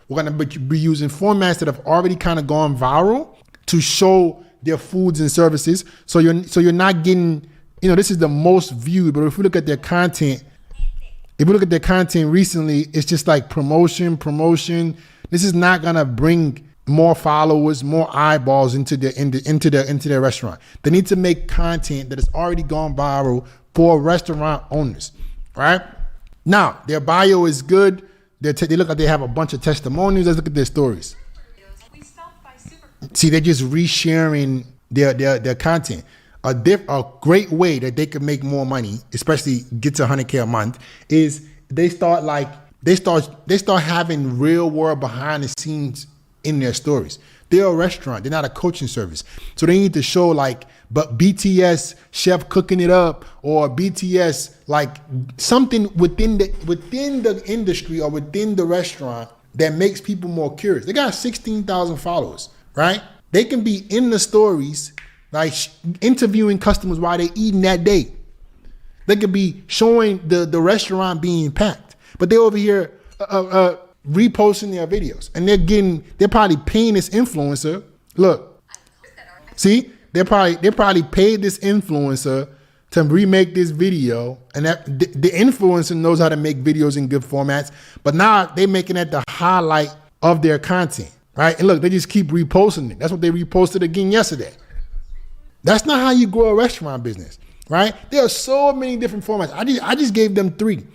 We're going to be using formats that have already kind of gone viral to show their foods and services. So you're not getting, this is the most viewed, but if we look at their content, recently, it's just like promotion. This is not going to bring more followers, more eyeballs into their restaurant. They need to make content that has already gone viral for restaurant owners, right? Now, their bio is good. They look like they have a bunch of testimonials. Let's look at their stories. See, they're just resharing their content. A great way that they can make more money, especially get to 100K a month, is they start having real world behind the scenes in their stories. They're a restaurant. They're not a coaching service. So they need to show but BTS chef cooking it up, or BTS something within the industry or within the restaurant that makes people more curious. They got 16,000 followers, right? They can be in the stories, interviewing customers while they're eating that day. They could be showing the restaurant being packed, but they're over here reposting their videos, and they're probably paying this influencer. Look, see, they probably paid this influencer to remake this video, and that the influencer knows how to make videos in good formats, but now they're making that the highlight of their content, right? And look, they just keep reposting it. That's what they reposted again yesterday. That's not how you grow a restaurant business, right? There are so many different formats. I just gave them three.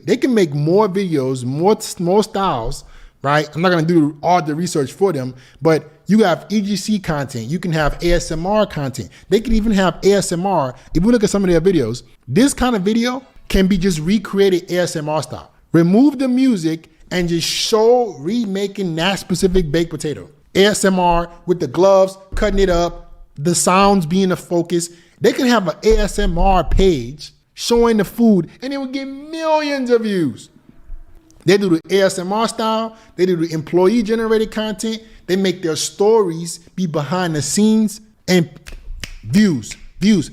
They can make more videos, more styles, right? I'm not going to do all the research for them, but you have EGC content. You can have ASMR content. They can even have ASMR. If we look at some of their videos, this kind of video can be just recreated ASMR style. Remove the music and just show remaking that specific baked potato. ASMR with the gloves, cutting it up, the sounds being the focus. They can have an ASMR page showing the food, and it will get millions of views. They do the ASMR style. They do the employee generated content. They make their stories be behind the scenes and views.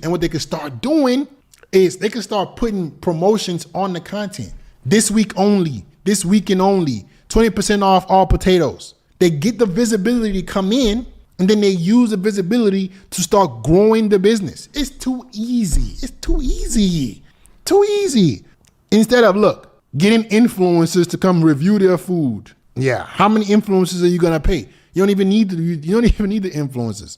And what they can start doing is they can start putting promotions on the content. This week only, this weekend only, 20% off all potatoes. They get the visibility to come in, and then they use the visibility to start growing the business. It's too easy. Instead of, getting influencers to come review their food. Yeah, how many influencers are you gonna pay? You don't even need the influencers.